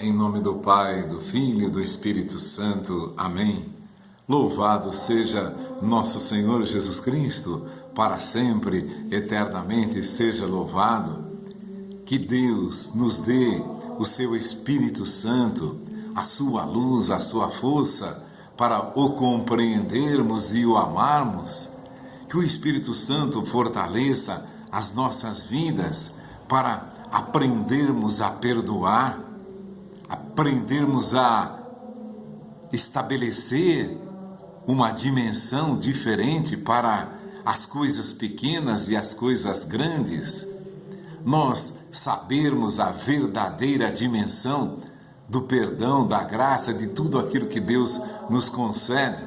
Em nome do Pai, do Filho e do Espírito Santo. Amém. Louvado seja nosso Senhor Jesus Cristo, para sempre, eternamente seja louvado. Que Deus nos dê o seu Espírito Santo, a sua luz, a sua força, para o compreendermos e o amarmos. Que o Espírito Santo fortaleça as nossas vidas para aprendermos a perdoar, aprendermos a estabelecer uma dimensão diferente para as coisas pequenas e as coisas grandes. Nós sabermos a verdadeira dimensão do perdão, da graça, de tudo aquilo que Deus nos concede.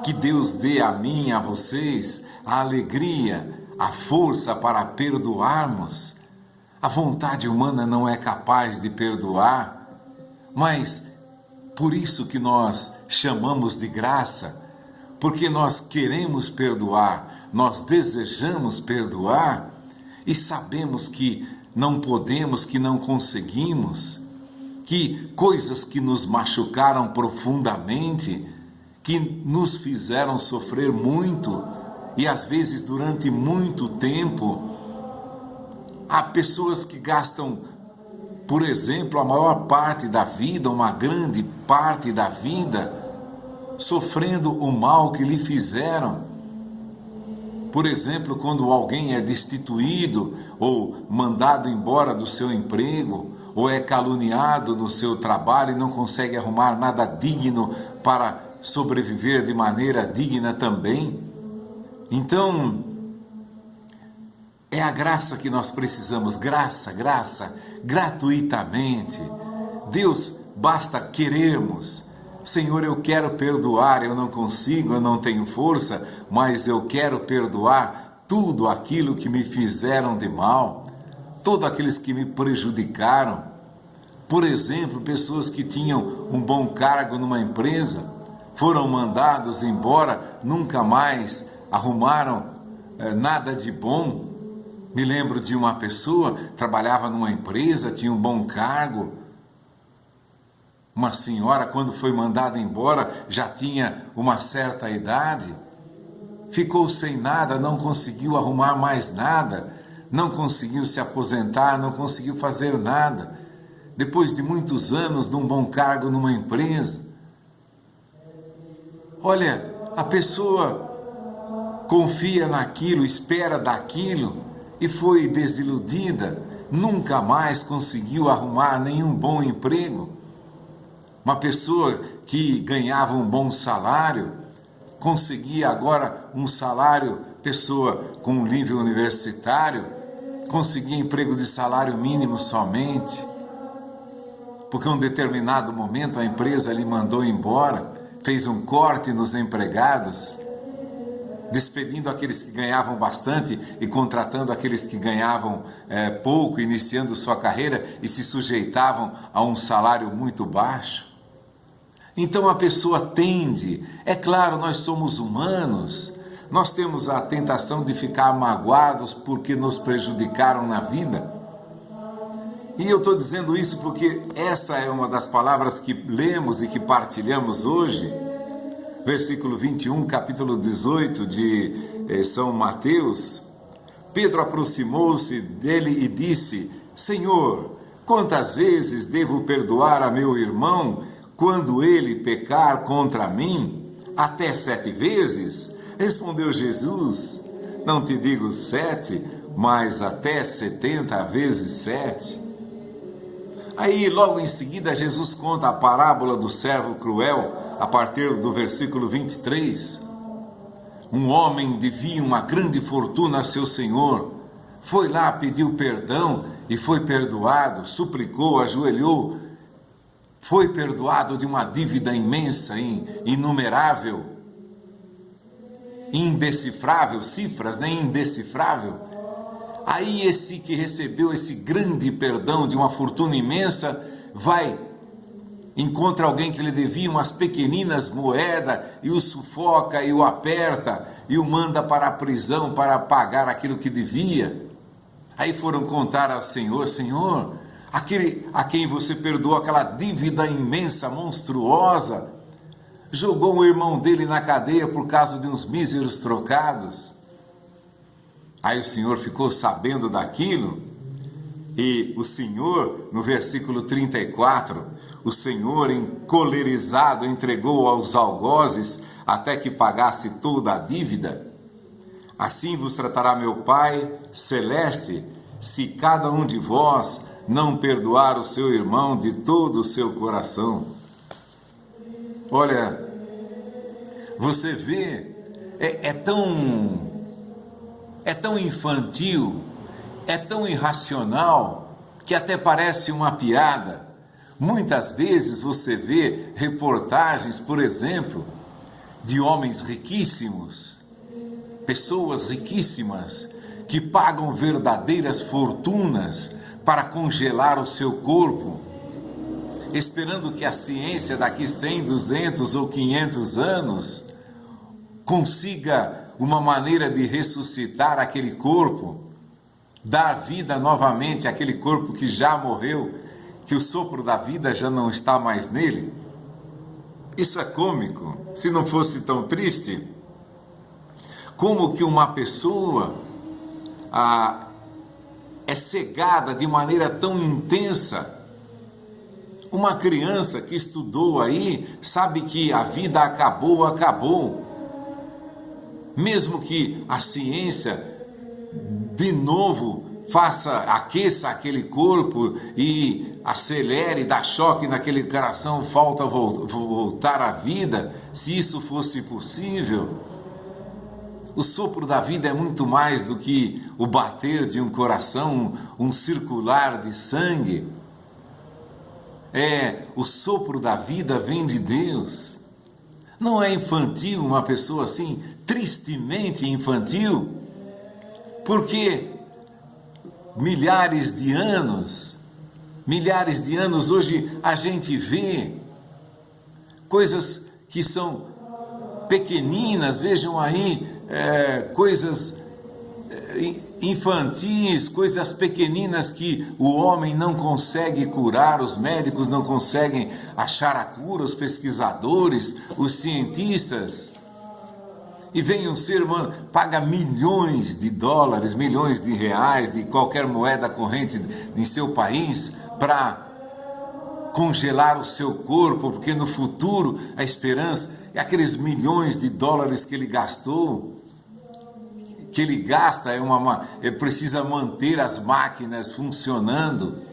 Que Deus dê a mim e a vocês a alegria, a força para perdoarmos. A vontade humana não é capaz de perdoar, mas por isso que nós chamamos de graça, porque nós queremos perdoar, nós desejamos perdoar e sabemos que não podemos, que não conseguimos, que coisas que nos machucaram profundamente, que nos fizeram sofrer muito e às vezes durante muito tempo. Há pessoas que gastam, por exemplo, a maior parte da vida, uma grande parte da vida, sofrendo o mal que lhe fizeram. Por exemplo, quando alguém é destituído ou mandado embora do seu emprego, ou é caluniado no seu trabalho e não consegue arrumar nada digno para sobreviver de maneira digna também. Então, é a graça que nós precisamos, graça, gratuitamente. Deus, basta querermos. Senhor, eu quero perdoar, eu não consigo, eu não tenho força, mas eu quero perdoar tudo aquilo que me fizeram de mal, todos aqueles que me prejudicaram. Por exemplo, pessoas que tinham um bom cargo numa empresa, foram mandados embora, nunca mais arrumaram nada de bom. Me lembro de uma pessoa, trabalhava numa empresa, tinha um bom cargo. Uma senhora, quando foi mandada embora, já tinha uma certa idade. Ficou sem nada, não conseguiu arrumar mais nada, não conseguiu se aposentar, não conseguiu fazer nada. Depois de muitos anos de um bom cargo numa empresa. Olha, a pessoa confia naquilo, espera daquilo, e foi desiludida, nunca mais conseguiu arrumar nenhum bom emprego. Uma pessoa que ganhava um bom salário, conseguia agora um salário, pessoa com um nível universitário, conseguia emprego de salário mínimo somente, porque em um determinado momento a empresa lhe mandou embora, fez um corte nos empregados, despedindo aqueles que ganhavam bastante e contratando aqueles que ganhavam pouco, iniciando sua carreira e se sujeitavam a um salário muito baixo. Então a pessoa tende, é claro, nós somos humanos, nós temos a tentação de ficar magoados porque nos prejudicaram na vida. E eu estou dizendo isso porque essa é uma das palavras que lemos e que partilhamos hoje. Versículo 21, capítulo 18 de São Mateus. Pedro aproximou-se dele e disse: Senhor, quantas vezes devo perdoar a meu irmão quando ele pecar contra mim? Até 7 vezes? Respondeu Jesus: Não te digo 7, mas até 70 vezes 7. Aí, logo em seguida, Jesus conta a parábola do servo cruel, a partir do versículo 23. Um homem devia uma grande fortuna a seu senhor. Foi lá, pediu perdão e foi perdoado, suplicou, ajoelhou. Foi perdoado de uma dívida imensa, inumerável, indecifrável, cifras, nem indecifrável. Aí esse que recebeu esse grande perdão de uma fortuna imensa, encontra alguém que lhe devia umas pequeninas moedas e o sufoca e o aperta e o manda para a prisão para pagar aquilo que devia. Aí foram contar ao Senhor: Senhor, aquele a quem você perdoou aquela dívida imensa, monstruosa, jogou o irmão dele na cadeia por causa de uns míseros trocados. Aí o Senhor ficou sabendo daquilo e o Senhor, no versículo 34, o Senhor, encolerizado, entregou aos algozes até que pagasse toda a dívida. Assim vos tratará meu Pai celeste, se cada um de vós não perdoar o seu irmão de todo o seu coração. Olha, você vê, é tão infantil, é tão irracional, que até parece uma piada. Muitas vezes você vê reportagens, por exemplo, de homens riquíssimos, pessoas riquíssimas, que pagam verdadeiras fortunas para congelar o seu corpo, esperando que a ciência daqui 100, 200 ou 500 anos consiga uma maneira de ressuscitar aquele corpo, dar vida novamente àquele corpo que já morreu, que o sopro da vida já não está mais nele. Isso é cômico, se não fosse tão triste. Como que uma pessoa é cegada de maneira tão intensa. Uma criança que estudou aí sabe que a vida acabou, acabou. Mesmo que a ciência de novo aqueça aquele corpo e acelere, dá choque naquele coração, falta voltar à vida, se isso fosse possível. O sopro da vida é muito mais do que o bater de um coração, um circular de sangue. O sopro da vida vem de Deus. Não é infantil uma pessoa assim, tristemente infantil? Porque milhares de anos hoje a gente vê coisas que são pequeninas, vejam aí, coisas infantis, coisas pequeninas que o homem não consegue curar, os médicos não conseguem achar a cura, os pesquisadores, os cientistas. E vem um ser humano, paga milhões de dólares, milhões de reais, de qualquer moeda corrente em seu país, para congelar o seu corpo, porque no futuro a esperança é aqueles milhões de dólares que ele gastou, que ele gasta, precisa manter as máquinas funcionando.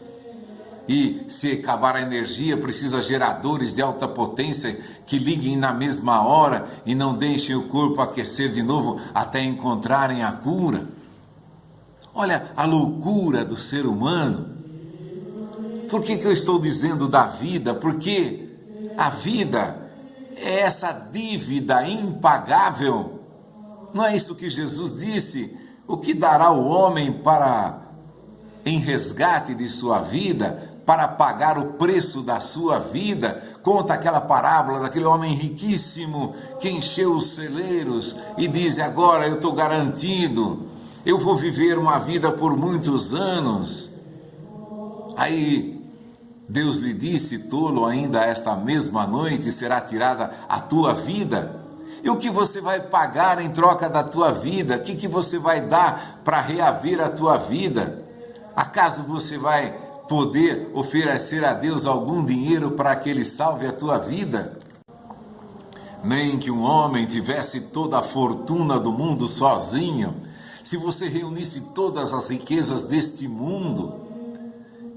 E se acabar a energia, precisa geradores de alta potência que liguem na mesma hora e não deixem o corpo aquecer de novo até encontrarem a cura. Olha a loucura do ser humano. Por que eu estou dizendo da vida? Porque a vida é essa dívida impagável. Não é isso que Jesus disse? O que dará o homem em resgate de sua vida, para pagar o preço da sua vida? Conta aquela parábola daquele homem riquíssimo que encheu os celeiros e diz: agora eu estou garantido, eu vou viver uma vida por muitos anos. Aí Deus lhe disse: tolo, ainda esta mesma noite será tirada a tua vida. E o que você vai pagar em troca da tua vida? O que você vai dar para reaver a tua vida? Acaso você vai poder oferecer a Deus algum dinheiro para que Ele salve a tua vida? Nem que um homem tivesse toda a fortuna do mundo sozinho. Se você reunisse todas as riquezas deste mundo,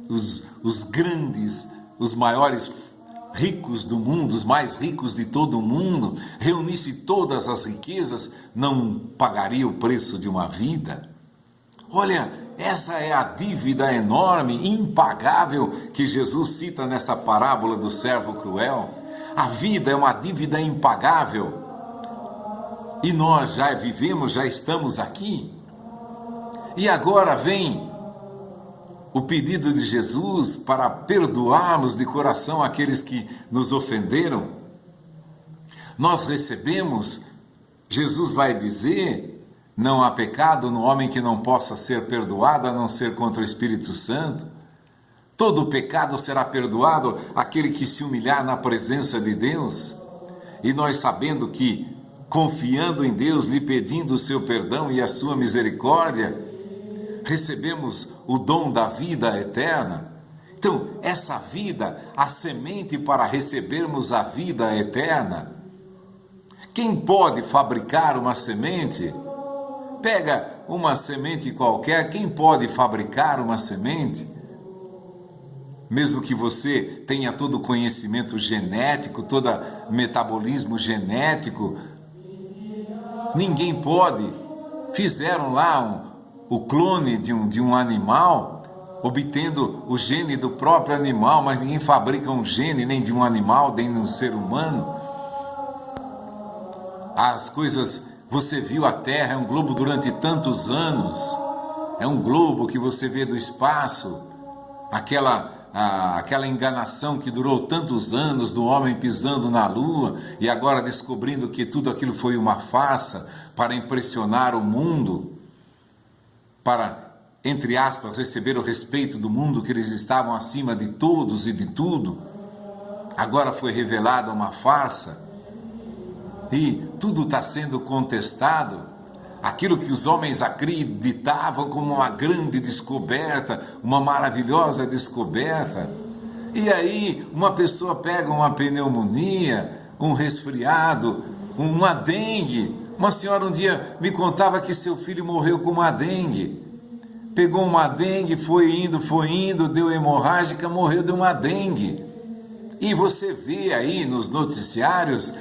os grandes, os maiores ricos do mundo, os mais ricos de todo o mundo, reunisse todas as riquezas, não pagaria o preço de uma vida? Olha, essa é a dívida enorme, impagável, que Jesus cita nessa parábola do servo cruel. A vida é uma dívida impagável. E nós já vivemos, já estamos aqui. E agora vem o pedido de Jesus para perdoarmos de coração aqueles que nos ofenderam. Nós recebemos, Jesus vai dizer: não há pecado no homem que não possa ser perdoado, a não ser contra o Espírito Santo. Todo pecado será perdoado àquele que se humilhar na presença de Deus. E nós sabendo que, confiando em Deus, lhe pedindo o seu perdão e a sua misericórdia, recebemos o dom da vida eterna. Então, essa vida, a semente para recebermos a vida eterna. Quem pode fabricar uma semente? Pega uma semente qualquer, quem pode fabricar uma semente? Mesmo que você tenha todo o conhecimento genético, todo o metabolismo genético, ninguém pode. Fizeram lá o clone de um animal, obtendo o gene do próprio animal, mas ninguém fabrica um gene nem de um animal, nem de um ser humano. As coisas, você viu a Terra, é um globo durante tantos anos, é um globo que você vê do espaço, aquela enganação que durou tantos anos do homem pisando na Lua e agora descobrindo que tudo aquilo foi uma farsa para impressionar o mundo, para, entre aspas, receber o respeito do mundo, que eles estavam acima de todos e de tudo. Agora foi revelada uma farsa e tudo está sendo contestado. Aquilo que os homens acreditavam como uma grande descoberta, uma maravilhosa descoberta. E aí uma pessoa pega uma pneumonia, um resfriado, uma dengue. Uma senhora um dia me contava que seu filho morreu com uma dengue. Pegou uma dengue, foi indo, deu hemorrágica, morreu de uma dengue. E você vê aí nos noticiários,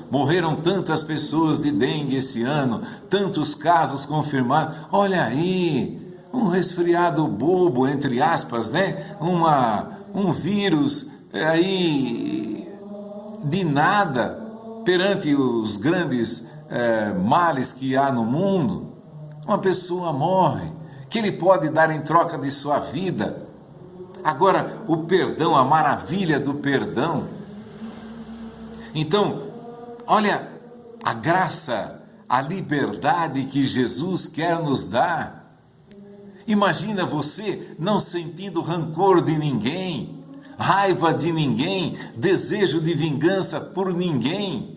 morreram tantas pessoas de dengue esse ano, tantos casos confirmados. Olha aí, um resfriado bobo, entre aspas, né? Um vírus aí de nada perante os grandes males que há no mundo. Uma pessoa morre, que ele pode dar em troca de sua vida. Agora, o perdão, a maravilha do perdão. Então, olha a graça, a liberdade que Jesus quer nos dar. Imagina você não sentindo rancor de ninguém, raiva de ninguém, desejo de vingança por ninguém.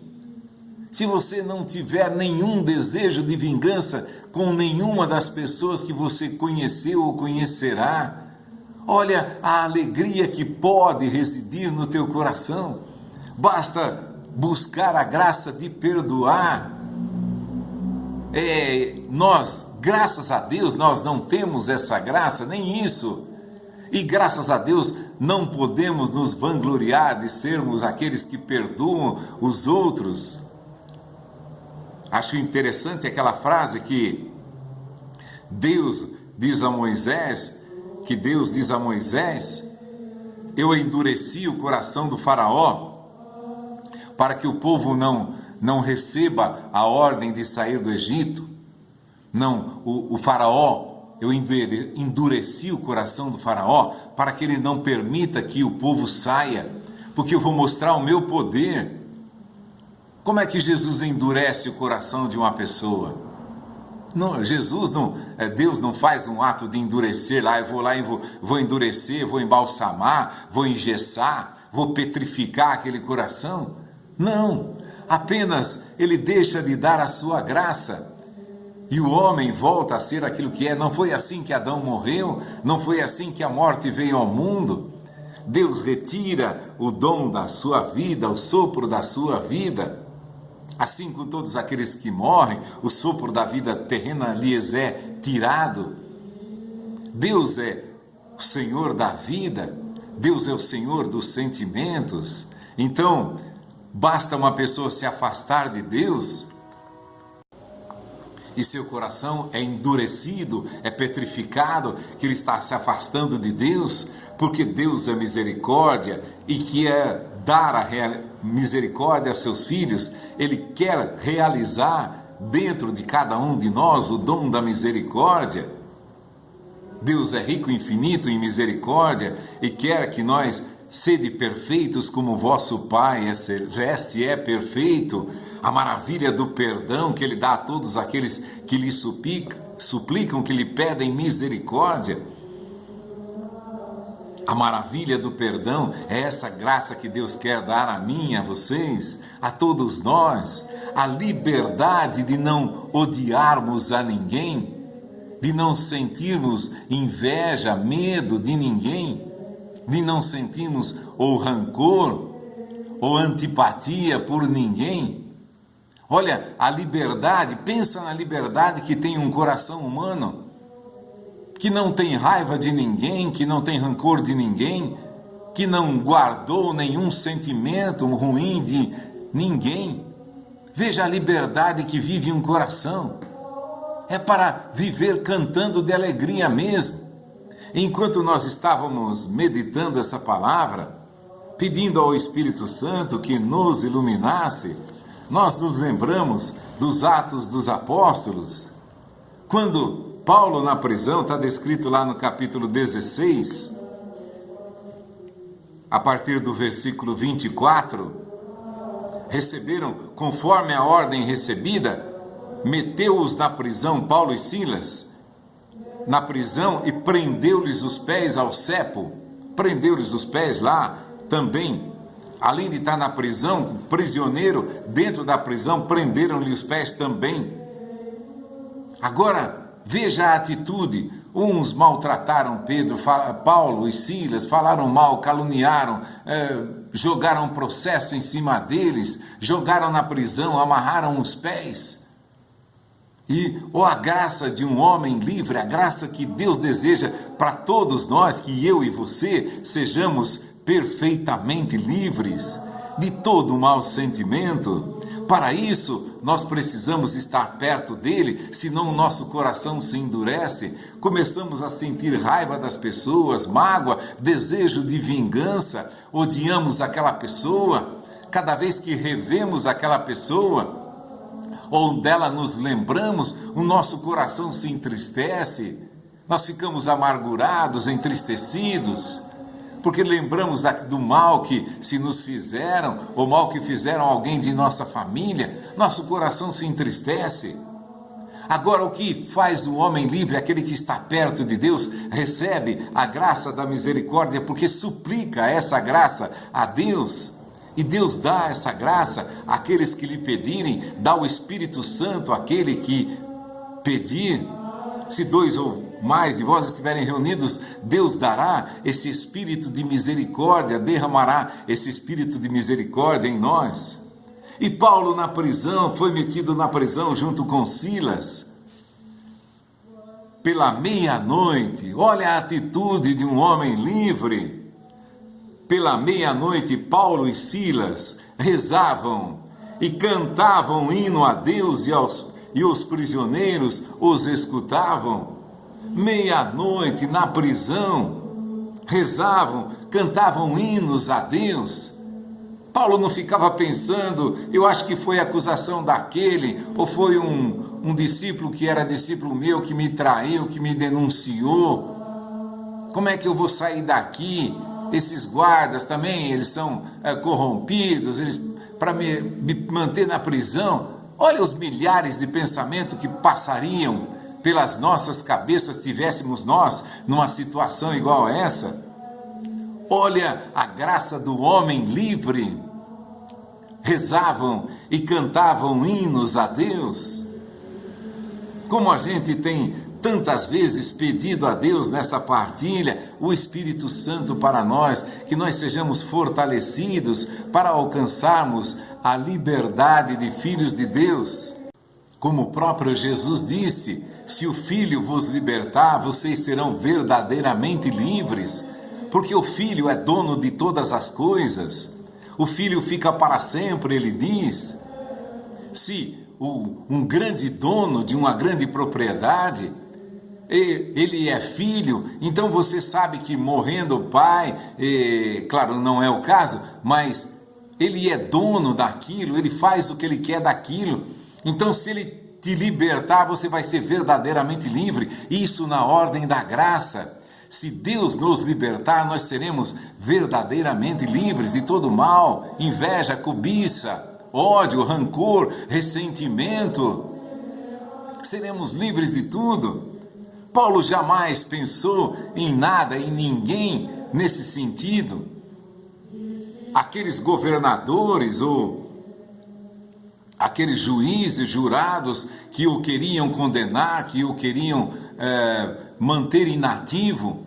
Se você não tiver nenhum desejo de vingança com nenhuma das pessoas que você conheceu ou conhecerá, olha a alegria que pode residir no teu coração. Basta buscar a graça de perdoar. Nós, graças a Deus, nós não temos essa graça, nem isso. E graças a Deus não podemos nos vangloriar de sermos aqueles que perdoam os outros. Acho interessante aquela frase que Deus diz a Moisés, eu endureci o coração do faraó para que o povo não receba a ordem de sair do Egito. Não, o faraó, eu endureci o coração do faraó para que ele não permita que o povo saia, porque eu vou mostrar o meu poder. Como é que Jesus endurece o coração de uma pessoa? Não, Deus não faz um ato de endurecer lá e vou endurecer, vou embalsamar, vou engessar, vou petrificar aquele coração. Não, apenas Ele deixa de dar a sua graça e o homem volta a ser aquilo que é. Não foi assim que Adão morreu, não foi assim que a morte veio ao mundo. Deus retira o dom da sua vida, o sopro da sua vida. Assim com todos aqueles que morrem, o sopro da vida terrena lhes é tirado. Deus é o Senhor da vida, Deus é o Senhor dos sentimentos. Então, basta uma pessoa se afastar de Deus e seu coração é endurecido, é petrificado, que ele está se afastando de Deus, porque Deus é misericórdia e quer dar a misericórdia a seus filhos. Ele quer realizar dentro de cada um de nós o dom da misericórdia. Deus é rico e infinito em misericórdia e quer que nós sede perfeitos como vosso Pai celeste é perfeito. A maravilha do perdão que Ele dá a todos aqueles que lhe suplicam, que lhe pedem misericórdia. A maravilha do perdão é essa graça que Deus quer dar a mim, a vocês, a todos nós. A liberdade de não odiarmos a ninguém, de não sentirmos inveja, medo de ninguém, de não sentirmos ou rancor ou antipatia por ninguém. Olha, a liberdade, pensa na liberdade que tem um coração humano, que não tem raiva de ninguém, que não tem rancor de ninguém, que não guardou nenhum sentimento ruim de ninguém. Veja a liberdade que vive um coração. É para viver cantando de alegria mesmo. Enquanto nós estávamos meditando essa palavra, pedindo ao Espírito Santo que nos iluminasse, nós nos lembramos dos Atos dos Apóstolos, quando Paulo na prisão, está descrito lá no capítulo 16, a partir do versículo 24, receberam, conforme a ordem recebida, meteu-os na prisão, Paulo e Silas, na prisão e prendeu-lhes os pés ao cepo, prendeu-lhes os pés lá também. Além de estar na prisão, prisioneiro, dentro da prisão, prenderam-lhe os pés também. Agora, veja a atitude. Uns maltrataram Paulo e Silas, falaram mal, caluniaram, jogaram processo em cima deles, jogaram na prisão, amarraram os pés. E a graça de um homem livre, a graça que Deus deseja para todos nós, que eu e você sejamos perfeitamente livres de todo mau sentimento. Para isso, nós precisamos estar perto dele, senão o nosso coração se endurece, começamos a sentir raiva das pessoas, mágoa, desejo de vingança, odiamos aquela pessoa. Cada vez que revemos aquela pessoa, ou dela nos lembramos, o nosso coração se entristece, nós ficamos amargurados, entristecidos, porque lembramos do mal que se nos fizeram, ou mal que fizeram alguém de nossa família, nosso coração se entristece. Agora, o que faz o homem livre, aquele que está perto de Deus, recebe a graça da misericórdia, porque suplica essa graça a Deus, e Deus dá essa graça àqueles que lhe pedirem, dá o Espírito Santo àquele que pedir. Se dois ou mais de vós estiverem reunidos, Deus dará esse espírito de misericórdia, derramará esse espírito de misericórdia em nós. E Paulo na prisão, foi metido na prisão junto com Silas. Pela meia-noite, olha a atitude de um homem livre. Pela meia-noite, Paulo e Silas rezavam e cantavam um hino a Deus e os prisioneiros os escutavam. Meia-noite na prisão, rezavam, cantavam hinos a Deus. Paulo não ficava pensando, eu acho que foi acusação daquele, ou foi um discípulo que era discípulo meu, que me traiu, que me denunciou. Como é que eu vou sair daqui? Esses guardas também, eles são corrompidos, eles para me manter na prisão. Olha os milhares de pensamentos que passariam pelas nossas cabeças, tivéssemos nós numa situação igual a essa. Olha a graça do homem livre. Rezavam e cantavam hinos a Deus. Como a gente tem tantas vezes pedido a Deus nessa partilha, o Espírito Santo para nós, que nós sejamos fortalecidos para alcançarmos a liberdade de filhos de Deus. Como o próprio Jesus disse, se o Filho vos libertar, vocês serão verdadeiramente livres, porque o Filho é dono de todas as coisas. O Filho fica para sempre, ele diz. Se um grande dono de uma grande propriedade, ele é filho, então você sabe que morrendo o pai, claro, não é o caso, mas ele é dono daquilo, ele faz o que ele quer daquilo. Então, se ele te libertar, você vai ser verdadeiramente livre. Isso na ordem da graça. Se Deus nos libertar, nós seremos verdadeiramente livres de todo mal, inveja, cobiça, ódio, rancor, ressentimento. Seremos livres de tudo. Paulo jamais pensou em nada, em ninguém, nesse sentido. Aqueles governadores ou aqueles juízes, jurados que o queriam condenar, que o queriam manter inativo,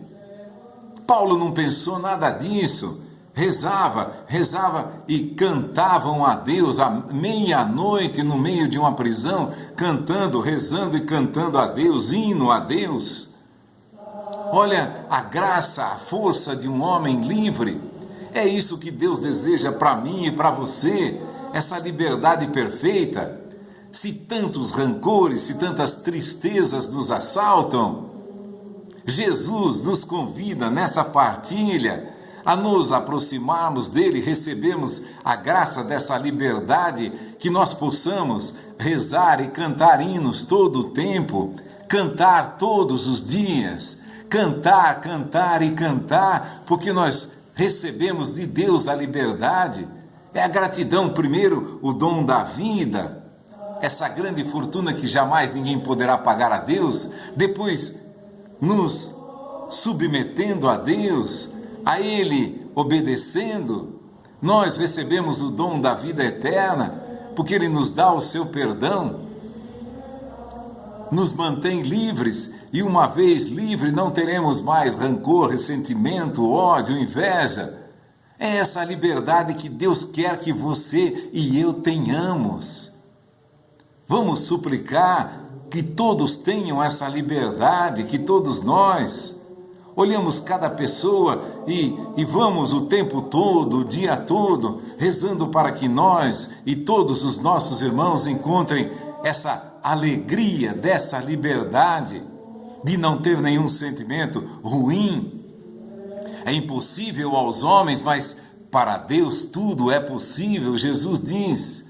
Paulo não pensou nada disso. Rezava e cantavam a Deus à meia-noite no meio de uma prisão, cantando, rezando e cantando a Deus, hino a Deus. Olha a graça, a força de um homem livre. É isso que Deus deseja para mim e para você, essa liberdade perfeita. Se tantos rancores, se tantas tristezas nos assaltam, Jesus nos convida nessa partilha a nos aproximarmos dele, recebemos a graça dessa liberdade, que nós possamos rezar e cantar hinos todo o tempo, cantar todos os dias, cantar e cantar, porque nós recebemos de Deus a liberdade. É a gratidão, primeiro, o dom da vida, essa grande fortuna que jamais ninguém poderá pagar a Deus, depois nos submetendo a Deus, a Ele obedecendo, nós recebemos o dom da vida eterna, porque Ele nos dá o seu perdão, nos mantém livres, e uma vez livre não teremos mais rancor, ressentimento, ódio, inveja. É essa liberdade que Deus quer que você e eu tenhamos. Vamos suplicar que todos tenham essa liberdade, que todos nós olhamos cada pessoa e vamos o tempo todo, o dia todo, rezando para que nós e todos os nossos irmãos encontrem essa alegria dessa liberdade, de não ter nenhum sentimento ruim. É impossível aos homens, mas para Deus tudo é possível, Jesus diz.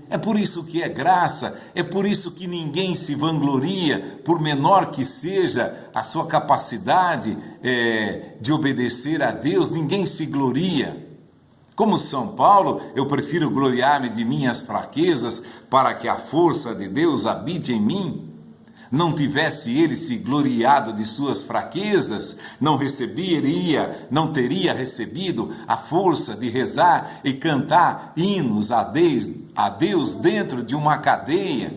É por isso que é graça, é por isso que ninguém se vangloria, por menor que seja a sua capacidade de obedecer a Deus, ninguém se gloria. Como São Paulo, eu prefiro gloriar-me de minhas fraquezas, para que a força de Deus habite em mim. Não tivesse ele se gloriado de suas fraquezas, não teria recebido a força de rezar e cantar hinos a Deus dentro de uma cadeia,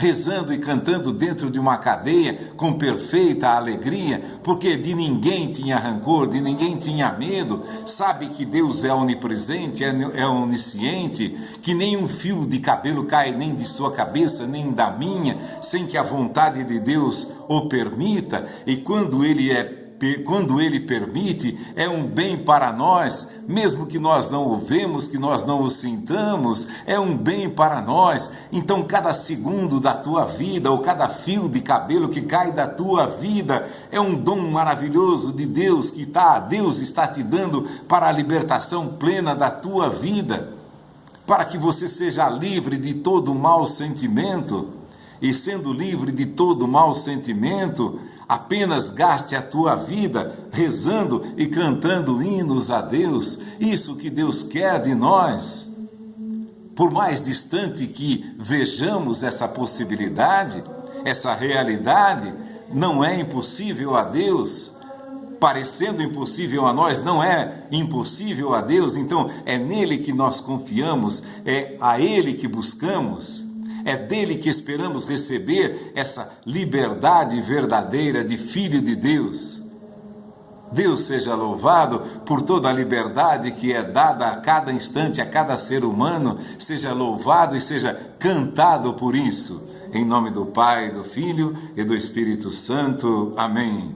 rezando e cantando dentro de uma cadeia com perfeita alegria, porque de ninguém tinha rancor, de ninguém tinha medo, sabe que Deus é onipresente, é onisciente, que nem um fio de cabelo cai nem de sua cabeça, nem da minha, sem que a vontade de Deus o permita, e quando Ele permite, é um bem para nós, mesmo que nós não o vemos, que nós não o sintamos, é um bem para nós. Então, cada segundo da tua vida, ou cada fio de cabelo que cai da tua vida, é um dom maravilhoso de Deus, que Deus está te dando para a libertação plena da tua vida, para que você seja livre de todo mau sentimento, e sendo livre de todo mau sentimento, apenas gaste a tua vida rezando e cantando hinos a Deus. Isso que Deus quer de nós. Por mais distante que vejamos essa possibilidade, essa realidade, não é impossível a Deus. Parecendo impossível a nós, não é impossível a Deus. Então, é nele que nós confiamos, é a Ele que buscamos. É dele que esperamos receber essa liberdade verdadeira de filho de Deus. Deus seja louvado por toda a liberdade que é dada a cada instante, a cada ser humano. Seja louvado e seja cantado por isso. Em nome do Pai, do Filho e do Espírito Santo. Amém.